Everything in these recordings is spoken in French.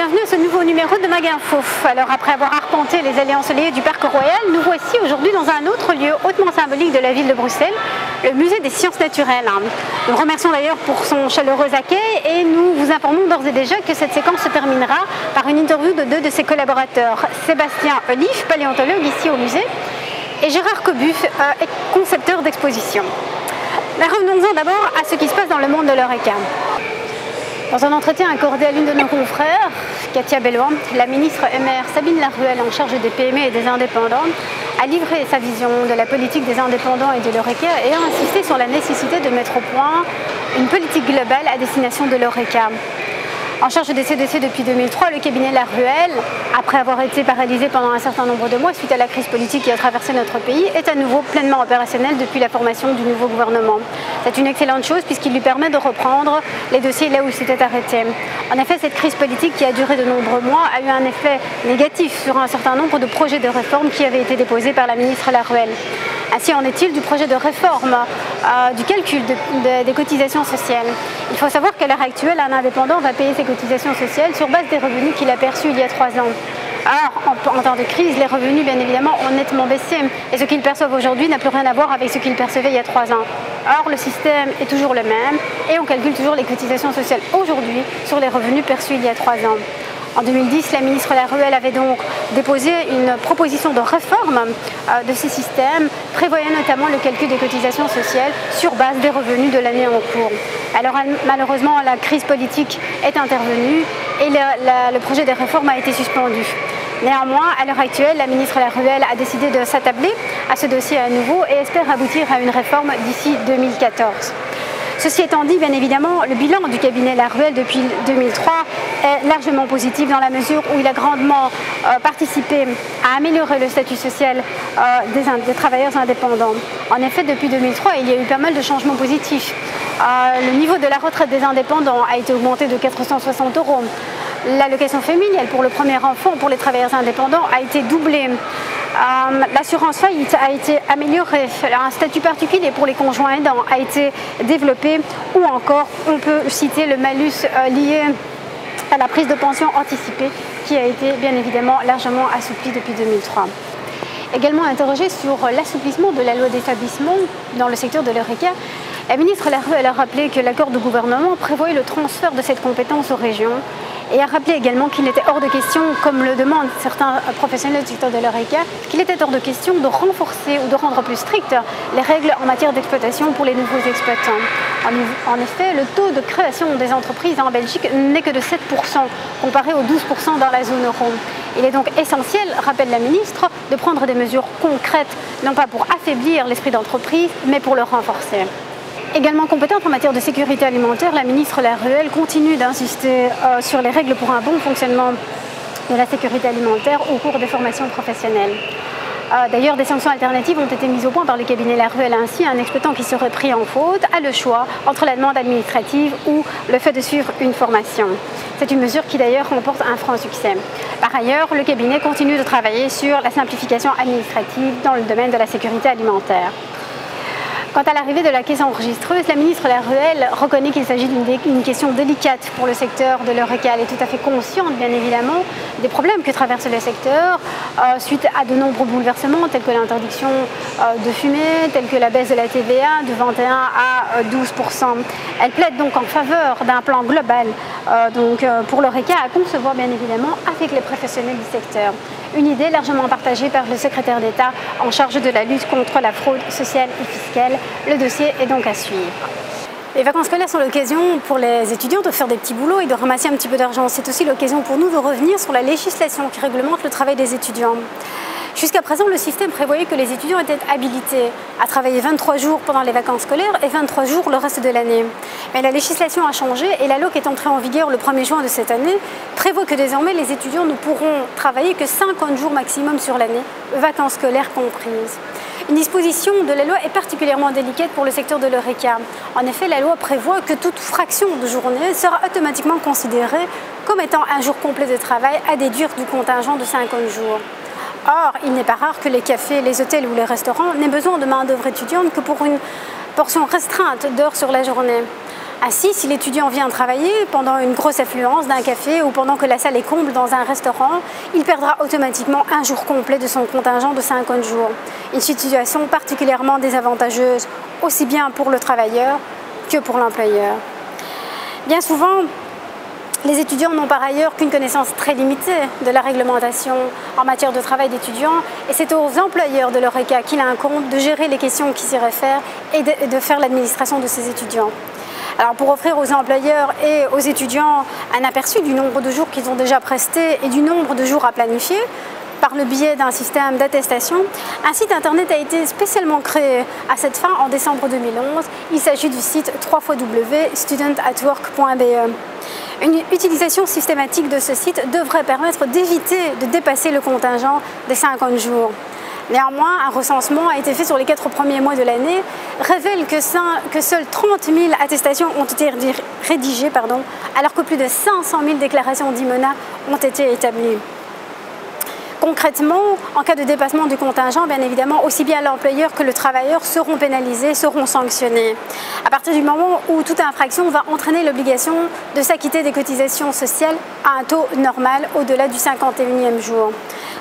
bienvenue à ce nouveau numéro de Maginfo. Alors après avoir arpenté les allées ensoleillées du Parc Royal, nous voici aujourd'hui dans un autre lieu hautement symbolique de la ville de Bruxelles, le musée des sciences naturelles. Nous remercions d'ailleurs pour son chaleureux accueil et nous vous informons d'ores et déjà que cette séquence se terminera par une interview de deux de ses collaborateurs, Sébastien Olive, paléontologue ici au musée, et Gérard Cobuff, concepteur d'exposition. Mais revenons-en d'abord à ce qui se passe dans le monde de l'Eureka. Dans un entretien accordé à l'une de nos confrères, Katia Bellois, la ministre MR Sabine Laruelle en charge des PME et des indépendants a livré sa vision de la politique des indépendants et de l'Eureka et a insisté sur la nécessité de mettre au point une politique globale à destination de l'Eureka. En charge des CDC depuis 2003, le cabinet Laruelle, après avoir été paralysé pendant un certain nombre de mois suite à la crise politique qui a traversé notre pays, est à nouveau pleinement opérationnel depuis la formation du nouveau gouvernement. C'est une excellente chose puisqu'il lui permet de reprendre les dossiers là où il s'était arrêté. En effet, cette crise politique qui a duré de nombreux mois a eu un effet négatif sur un certain nombre de projets de réforme qui avaient été déposés par la ministre Laruelle. Ainsi en est-il du projet de réforme du calcul des cotisations sociales. Il faut savoir qu'à l'heure actuelle, un indépendant va payer ses cotisations sociales sur base des revenus qu'il a perçus il y a 3 ans. Or, en temps de crise, les revenus, bien évidemment, ont nettement baissé. Et ce qu'ils perçoivent aujourd'hui n'a plus rien à voir avec ce qu'ils percevaient il y a 3 ans. Or, le système est toujours le même et on calcule toujours les cotisations sociales aujourd'hui sur les revenus perçus il y a 3 ans. En 2010, la ministre Laruelle avait donc déposé une proposition de réforme de ces systèmes, prévoyant notamment le calcul des cotisations sociales sur base des revenus de l'année en cours. Alors malheureusement, la crise politique est intervenue et le projet de réforme a été suspendu. Néanmoins, à l'heure actuelle, la ministre Laruelle a décidé de s'attabler à ce dossier à nouveau et espère aboutir à une réforme d'ici 2014. Ceci étant dit, bien évidemment, le bilan du cabinet Laruelle depuis 2003 est largement positif dans la mesure où il a grandement participé à améliorer le statut social des travailleurs indépendants. En effet, depuis 2003, il y a eu pas mal de changements positifs. Le niveau de la retraite des indépendants a été augmenté de 460 €. L'allocation familiale pour le premier enfant pour les travailleurs indépendants a été doublée. L'assurance faillite a été améliorée, un statut particulier pour les conjoints aidants a été développé ou encore on peut citer le malus lié à la prise de pension anticipée qui a été bien évidemment largement assoupli depuis 2003. Également interrogée sur l'assouplissement de la loi d'établissement dans le secteur de l'Eureka, la ministre Laruelle a rappelé que l'accord de gouvernement prévoyait le transfert de cette compétence aux régions et a rappelé également qu'il était hors de question, comme le demandent certains professionnels du secteur de l'Eureka, qu'il était hors de question de renforcer ou de rendre plus strictes les règles en matière d'exploitation pour les nouveaux exploitants. En effet, le taux de création des entreprises en Belgique n'est que de 7%, comparé aux 12% dans la zone euro. Il est donc essentiel, rappelle la ministre, de prendre des mesures concrètes, non pas pour affaiblir l'esprit d'entreprise, mais pour le renforcer. Également compétente en matière de sécurité alimentaire, la ministre Laruelle continue d'insister sur les règles pour un bon fonctionnement de la sécurité alimentaire au cours des formations professionnelles. D'ailleurs, des sanctions alternatives ont été mises au point par le cabinet Laruelle. Ainsi, un exploitant qui serait pris en faute a le choix entre la demande administrative ou le fait de suivre une formation. C'est une mesure qui d'ailleurs remporte un franc succès. Par ailleurs, le cabinet continue de travailler sur la simplification administrative dans le domaine de la sécurité alimentaire. Quant à l'arrivée de la caisse enregistreuse, la ministre Laruelle reconnaît qu'il s'agit d'une question délicate pour le secteur de l'Eureka. Elle est tout à fait consciente, bien évidemment, des problèmes que traverse le secteur suite à de nombreux bouleversements tels que l'interdiction de fumer, tels que la baisse de la TVA de 21 à 12%. Elle plaide donc en faveur d'un plan global pour l'Eureka à concevoir, bien évidemment, avec les professionnels du secteur. Une idée largement partagée par le secrétaire d'État en charge de la lutte contre la fraude sociale et fiscale. Le dossier est donc à suivre. Les vacances scolaires sont l'occasion pour les étudiants de faire des petits boulots et de ramasser un petit peu d'argent. C'est aussi l'occasion pour nous de revenir sur la législation qui réglemente le travail des étudiants. Jusqu'à présent, le système prévoyait que les étudiants étaient habilités à travailler 23 jours pendant les vacances scolaires et 23 jours le reste de l'année. Mais la législation a changé et la loi qui est entrée en vigueur le 1er juin de cette année prévoit que désormais les étudiants ne pourront travailler que 50 jours maximum sur l'année, vacances scolaires comprises. Une disposition de la loi est particulièrement délicate pour le secteur de l'Eureka. En effet, la loi prévoit que toute fraction de journée sera automatiquement considérée comme étant un jour complet de travail à déduire du contingent de 50 jours. Or, il n'est pas rare que les cafés, les hôtels ou les restaurants n'aient besoin de main-d'œuvre étudiante que pour une portion restreinte d'heures sur la journée. Ainsi, si l'étudiant vient travailler pendant une grosse affluence d'un café ou pendant que la salle est comble dans un restaurant, il perdra automatiquement un jour complet de son contingent de 50 jours. Une situation particulièrement désavantageuse, aussi bien pour le travailleur que pour l'employeur. Bien souvent, les étudiants n'ont par ailleurs qu'une connaissance très limitée de la réglementation en matière de travail d'étudiants et c'est aux employeurs de l'Oreca qu'il incombe de gérer les questions qui s'y réfèrent et de faire l'administration de ces étudiants. Alors pour offrir aux employeurs et aux étudiants un aperçu du nombre de jours qu'ils ont déjà prestés et du nombre de jours à planifier, par le biais d'un système d'attestation, un site internet a été spécialement créé à cette fin en décembre 2011. Il s'agit du site www.studentatwork.be. Une utilisation systématique de ce site devrait permettre d'éviter de dépasser le contingent des 50 jours. Néanmoins, un recensement a été fait sur les 4 premiers mois de l'année, révèle que seules 30 000 attestations ont été rédigées, alors que plus de 500 000 déclarations d'IMONA ont été établies. Concrètement, en cas de dépassement du contingent, bien évidemment, aussi bien l'employeur que le travailleur seront pénalisés, seront sanctionnés. À partir du moment où toute infraction va entraîner l'obligation de s'acquitter des cotisations sociales à un taux normal au-delà du 51e jour.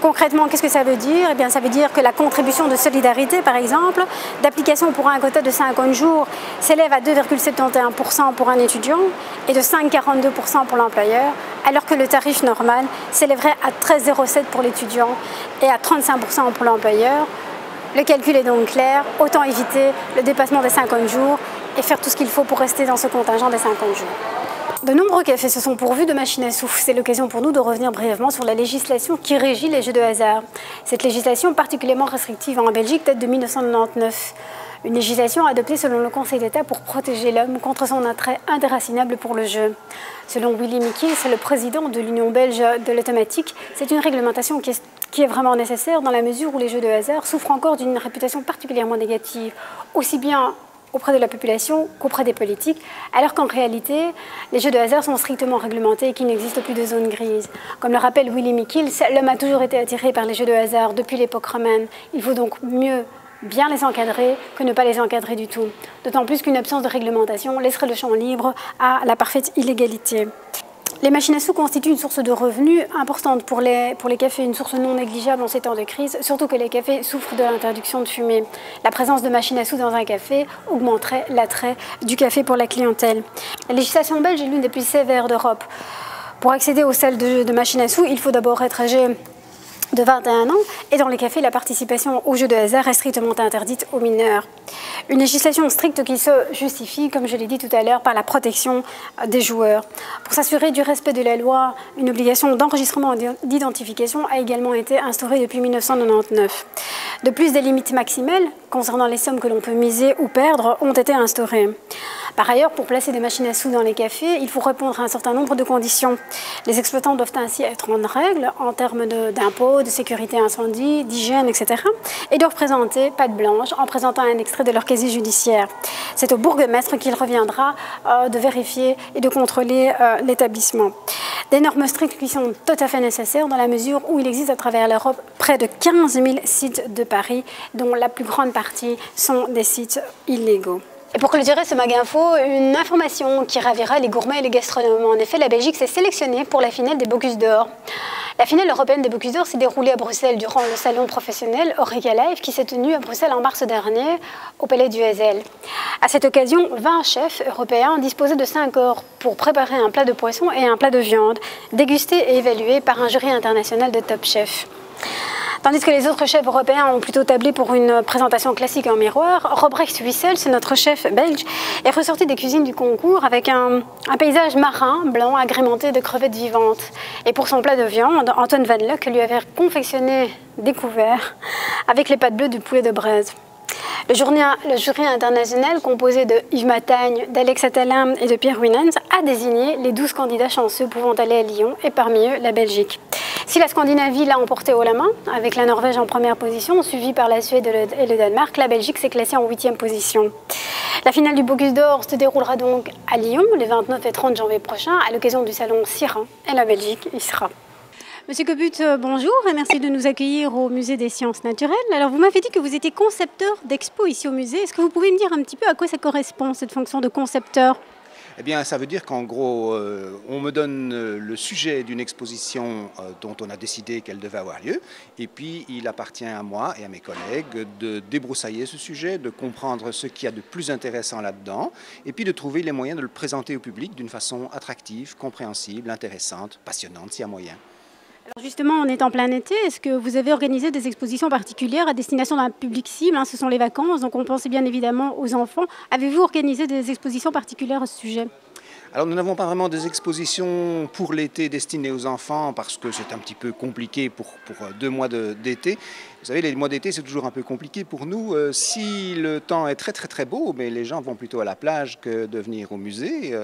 Concrètement, qu'est-ce que ça veut dire? Eh bien, ça veut dire que la contribution de solidarité, par exemple, d'application pour un quota de 50 jours, s'élève à 2,71% pour un étudiant et de 5,42% pour l'employeur, alors que le tarif normal s'élèverait à 13,07 pour l'étudiant et à 35% pour l'employeur. Le calcul est donc clair, autant éviter le dépassement des 50 jours et faire tout ce qu'il faut pour rester dans ce contingent des 50 jours. De nombreux cafés se sont pourvus de machines à sous. C'est l'occasion pour nous de revenir brièvement sur la législation qui régit les jeux de hasard. Cette législation particulièrement restrictive en Belgique date de 1999. Une législation adoptée selon le Conseil d'État pour protéger l'homme contre son attrait indéracinable pour le jeu. Selon Willy Michiels, le président de l'Union belge de l'automatique, c'est une réglementation qui est vraiment nécessaire dans la mesure où les jeux de hasard souffrent encore d'une réputation particulièrement négative, aussi bien auprès de la population qu'auprès des politiques, alors qu'en réalité, les jeux de hasard sont strictement réglementés et qu'il n'existe plus de zone grise. Comme le rappelle Willy Michiels, l'homme a toujours été attiré par les jeux de hasard depuis l'époque romaine. Il faut donc mieux bien les encadrer que ne pas les encadrer du tout. D'autant plus qu'une absence de réglementation laisserait le champ libre à la parfaite illégalité. Les machines à sous constituent une source de revenus importante pour les cafés, une source non négligeable en ces temps de crise, surtout que les cafés souffrent de l'interdiction de fumer. La présence de machines à sous dans un café augmenterait l'attrait du café pour la clientèle. La législation belge est l'une des plus sévères d'Europe. Pour accéder aux salles de machines à sous, il faut d'abord être âgé de 21 ans et dans les cafés, la participation aux jeux de hasard est strictement interdite aux mineurs. Une législation stricte qui se justifie, comme je l'ai dit tout à l'heure, par la protection des joueurs. Pour s'assurer du respect de la loi, une obligation d'enregistrement et d'identification a également été instaurée depuis 1999. De plus, des limites maximales concernant les sommes que l'on peut miser ou perdre ont été instaurées. Par ailleurs, pour placer des machines à sous dans les cafés, il faut répondre à un certain nombre de conditions. Les exploitants doivent ainsi être en règle en termes d'impôts, de sécurité incendie, d'hygiène, etc. et doivent présenter patte blanche en présentant un extrait de leur casier judiciaire. C'est au bourgmestre qu'il reviendra de vérifier et de contrôler l'établissement. Des normes strictes qui sont tout à fait nécessaires dans la mesure où il existe à travers l'Europe près de 15 000 sites de paris, dont la plus grande partie sont des sites illégaux. Et pour clôturer ce Mag Info, une information qui ravira les gourmets et les gastronomes. En effet, la Belgique s'est sélectionnée pour la finale des Bocuse d'Or. La finale européenne des Bocuse d'Or s'est déroulée à Bruxelles durant le salon professionnel Oreca Live qui s'est tenu à Bruxelles en mars dernier au Palais du Heysel. À cette occasion, 20 chefs européens disposaient de 5 heures pour préparer un plat de poisson et un plat de viande, dégustés et évalués par un jury international de top chefs. Tandis que les autres chefs européens ont plutôt tablé pour une présentation classique en miroir, Robrecht Wissel, c'est notre chef belge, est ressorti des cuisines du concours avec un paysage marin blanc agrémenté de crevettes vivantes. Et pour son plat de viande, Antoine Van Luck lui avait confectionné des couverts avec les pâtes bleues du poulet de braise. Le jury international, composé de Yves Matagne, d'Alex Attalin et de Pierre Winans, a désigné les 12 candidats chanceux pouvant aller à Lyon, et parmi eux la Belgique. Si la Scandinavie l'a emporté haut la main, avec la Norvège en première position, suivie par la Suède et le Danemark, la Belgique s'est classée en 8e position. La finale du Bocuse d'Or se déroulera donc à Lyon, les 29 et 30 janvier prochains, à l'occasion du salon Sirin, et la Belgique y sera. Monsieur Coput, bonjour et merci de nous accueillir au Musée des Sciences Naturelles. Alors vous m'avez dit que vous étiez concepteur d'expo ici au musée. Est-ce que vous pouvez me dire un petit peu à quoi ça correspond cette fonction de concepteur ? Eh bien, ça veut dire qu'en gros, on me donne le sujet d'une exposition dont on a décidé qu'elle devait avoir lieu, et puis il appartient à moi et à mes collègues de débroussailler ce sujet, de comprendre ce qu'il y a de plus intéressant là-dedans, et puis de trouver les moyens de le présenter au public d'une façon attractive, compréhensible, intéressante, passionnante, s'il y a moyen. Alors justement, on est en plein été. Est-ce que vous avez organisé des expositions particulières à destination d'un public cible, hein? Ce sont les vacances, donc on pense bien évidemment aux enfants. Avez-vous organisé des expositions particulières à ce sujet? Alors nous n'avons pas vraiment des expositions pour l'été destinées aux enfants parce que c'est un petit peu compliqué pour 2 mois d'été. Vous savez, les mois d'été, c'est toujours un peu compliqué pour nous. Si le temps est très beau, mais les gens vont plutôt à la plage que de venir au musée.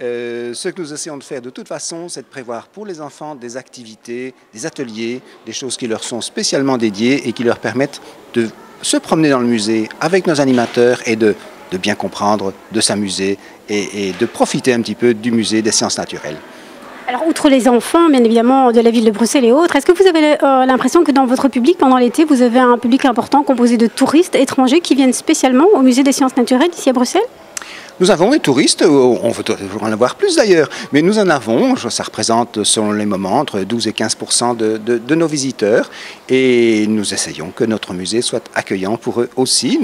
Ce que nous essayons de faire de toute façon, c'est de prévoir pour les enfants des activités, des ateliers, des choses qui leur sont spécialement dédiées et qui leur permettent de se promener dans le musée avec nos animateurs et de bien comprendre, de s'amuser et de profiter un petit peu du musée des sciences naturelles. Alors, outre les enfants, bien évidemment, de la ville de Bruxelles et autres, est-ce que vous avez l'impression que dans votre public, pendant l'été, vous avez un public important composé de touristes étrangers qui viennent spécialement au musée des sciences naturelles ici à Bruxelles? Nous avons des touristes, on veut toujours en avoir plus d'ailleurs, mais nous en avons, ça représente selon les moments entre 12 et 15% de nos visiteurs et nous essayons que notre musée soit accueillant pour eux aussi.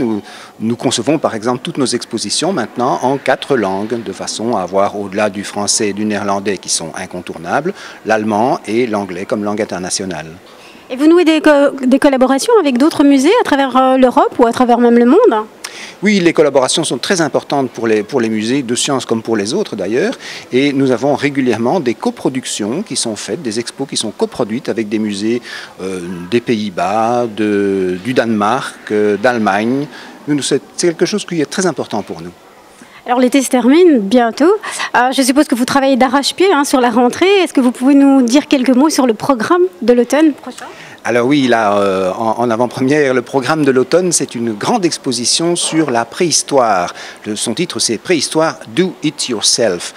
Nous concevons par exemple toutes nos expositions maintenant en 4 langues de façon à avoir au-delà du français et du néerlandais qui sont incontournables, l'allemand et l'anglais comme langue internationale. Et vous nouez des collaborations avec d'autres musées à travers l'Europe ou à travers même le monde? Oui, les collaborations sont très importantes pour les musées de sciences comme pour les autres d'ailleurs. Et nous avons régulièrement des coproductions qui sont faites, des expos qui sont coproduites avec des musées des Pays-Bas, du Danemark, d'Allemagne. C'est quelque chose qui est très important pour nous. Alors l'été se termine bientôt. Je suppose que vous travaillez d'arrache-pied sur la rentrée. Est-ce que vous pouvez nous dire quelques mots sur le programme de l'automne prochain? Alors oui, là, en avant-première, le programme de l'automne, c'est une grande exposition sur la préhistoire. Son titre, c'est « Préhistoire Do It Yourself ».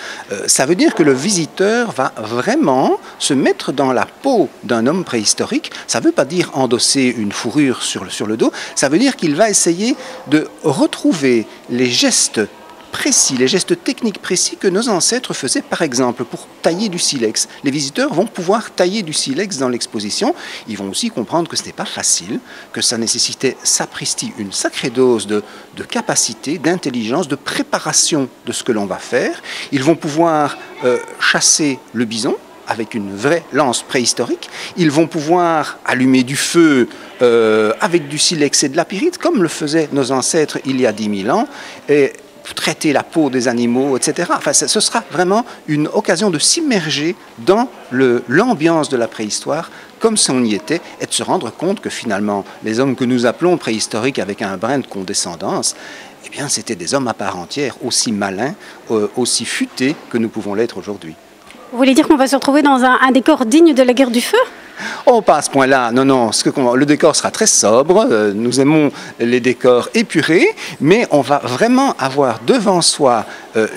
Ça veut dire que le visiteur va vraiment se mettre dans la peau d'un homme préhistorique. Ça ne veut pas dire endosser une fourrure sur le dos. Ça veut dire qu'il va essayer de retrouver les gestes précis, les gestes techniques précis que nos ancêtres faisaient, par exemple, pour tailler du silex. Les visiteurs vont pouvoir tailler du silex dans l'exposition. Ils vont aussi comprendre que ce n'était pas facile, que ça nécessitait, sapristi, une sacrée dose de capacité, d'intelligence, de préparation de ce que l'on va faire. Ils vont pouvoir chasser le bison avec une vraie lance préhistorique. Ils vont pouvoir allumer du feu avec du silex et de la pyrite, comme le faisaient nos ancêtres il y a 10 000 ans. Et traiter la peau des animaux, etc. Enfin, ce sera vraiment une occasion de s'immerger dans l'ambiance de la préhistoire, comme si on y était, et de se rendre compte que finalement, les hommes que nous appelons préhistoriques avec un brin de condescendance, eh bien, c'était des hommes à part entière, aussi malins, aussi futés que nous pouvons l'être aujourd'hui. Vous voulez dire qu'on va se retrouver dans un décor digne de la guerre du feu? Oh, pas à ce point-là, non, le décor sera très sobre, nous aimons les décors épurés, mais on va vraiment avoir devant soi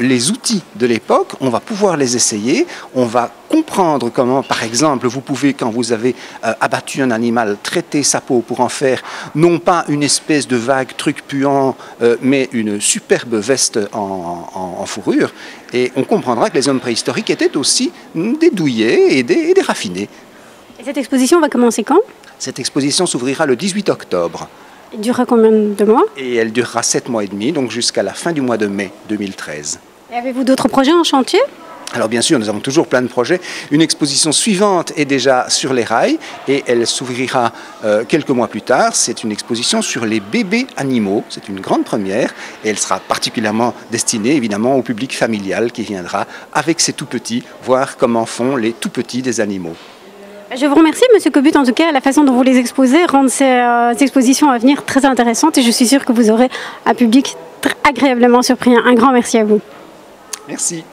les outils de l'époque, on va pouvoir les essayer, on va comprendre comment, par exemple, vous pouvez, quand vous avez abattu un animal, traiter sa peau pour en faire, non pas une espèce de vague truc puant, mais une superbe veste en fourrure, et on comprendra que les hommes préhistoriques étaient aussi des douillets et des raffinés. Et cette exposition va commencer quand? Cette exposition s'ouvrira le 18 octobre. Elle durera combien de mois? Et elle durera 7 mois et demi, donc jusqu'à la fin du mois de mai 2013. Et avez-vous d'autres projets en chantier? Alors bien sûr, nous avons toujours plein de projets. Une exposition suivante est déjà sur les rails et elle s'ouvrira quelques mois plus tard. C'est une exposition sur les bébés animaux. C'est une grande première et elle sera particulièrement destinée évidemment au public familial qui viendra avec ses tout-petits voir comment font les tout-petits des animaux. Je vous remercie, Monsieur Cobut, en tout cas, la façon dont vous les exposez rend ces expositions à venir très intéressantes et je suis sûre que vous aurez un public très agréablement surpris. Un grand merci à vous. Merci.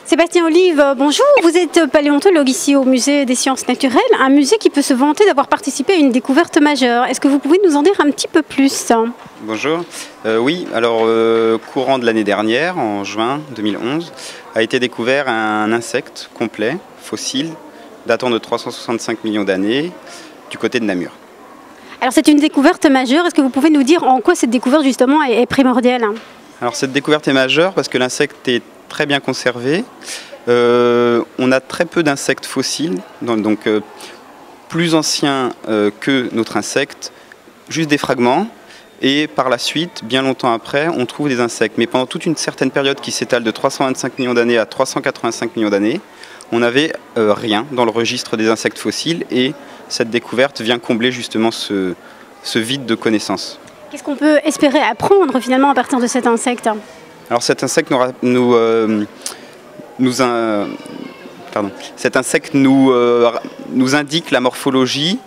Sébastien Olive, bonjour. Vous êtes paléontologue ici au Musée des Sciences Naturelles, un musée qui peut se vanter d'avoir participé à une découverte majeure. Est-ce que vous pouvez nous en dire un petit peu plus? Bonjour. Oui, alors courant de l'année dernière, en juin 2011, a été découvert un insecte complet, fossile, datant de 365 millions d'années, du côté de Namur. Alors c'est une découverte majeure. Est-ce que vous pouvez nous dire en quoi cette découverte justement est primordiale? Alors cette découverte est majeure parce que l'insecte est très bien conservés. On a très peu d'insectes fossiles, donc plus anciens que notre insecte, juste des fragments. Et par la suite, bien longtemps après, on trouve des insectes. Mais pendant toute une certaine période qui s'étale de 325 millions d'années à 385 millions d'années, on n'avait rien dans le registre des insectes fossiles et cette découverte vient combler justement ce vide de connaissances. Qu'est-ce qu'on peut espérer apprendre finalement à partir de cet insecte? Alors cet insecte nous indique la morphologie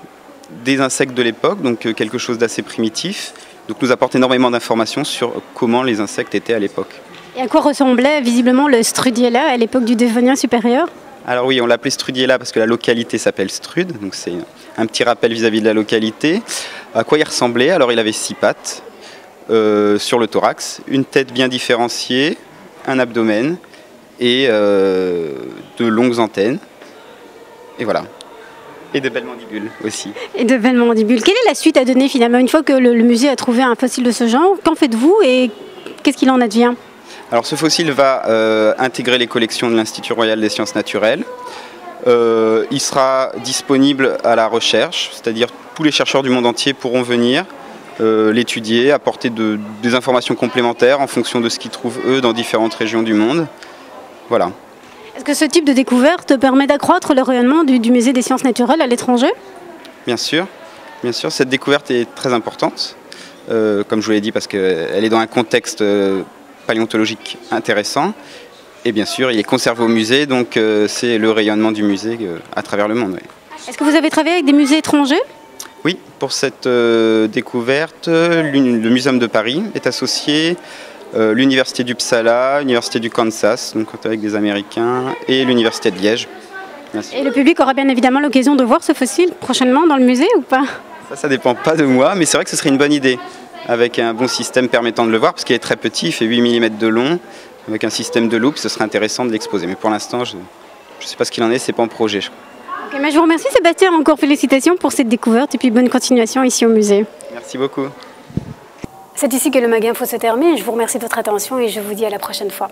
des insectes de l'époque, donc quelque chose d'assez primitif. Donc nous apporte énormément d'informations sur comment les insectes étaient à l'époque. Et à quoi ressemblait visiblement le Strudiella à l'époque du Dévonien supérieur? Alors oui, on l'appelait Strudiella parce que la localité s'appelle Strud, donc c'est un petit rappel vis-à-vis de la localité. À quoi il ressemblait? Alors il avait 6 pattes sur le thorax, une tête bien différenciée, un abdomen et de longues antennes. Et voilà. Et de belles mandibules aussi. Et de belles mandibules. Quelle est la suite à donner finalement une fois que le musée a trouvé un fossile de ce genre? Qu'en faites-vous et qu'est-ce qu'il en advient? Alors ce fossile va intégrer les collections de l'Institut royal des sciences naturelles. Il sera disponible à la recherche, c'est-à-dire tous les chercheurs du monde entier pourront venir l'étudier, apporter des informations complémentaires en fonction de ce qu'ils trouvent eux dans différentes régions du monde. Voilà. Est-ce que ce type de découverte permet d'accroître le rayonnement du musée des sciences naturelles à l'étranger? Bien sûr, cette découverte est très importante, comme je vous l'ai dit, parce qu'elle est dans un contexte paléontologique intéressant. Et bien sûr, il est conservé au musée, donc c'est le rayonnement du musée à travers le monde. Oui. Est-ce que vous avez travaillé avec des musées étrangers? Oui, pour cette découverte, le Muséum de Paris est associé, l'Université d'Uppsala, l'Université du Kansas, donc avec des Américains, et l'Université de Liège. Et le public aura bien évidemment l'occasion de voir ce fossile prochainement dans le musée ou pas? Ça ne dépend pas de moi, mais c'est vrai que ce serait une bonne idée, avec un bon système permettant de le voir, parce qu'il est très petit, il fait 8 mm de long, avec un système de loupe, ce serait intéressant de l'exposer. Mais pour l'instant, je ne sais pas ce qu'il en est, c'est pas en projet. Okay, mais je vous remercie Sébastien, encore félicitations pour cette découverte et puis bonne continuation ici au musée. Merci beaucoup. C'est ici que le Mag Info se termine, je vous remercie de votre attention et je vous dis à la prochaine fois.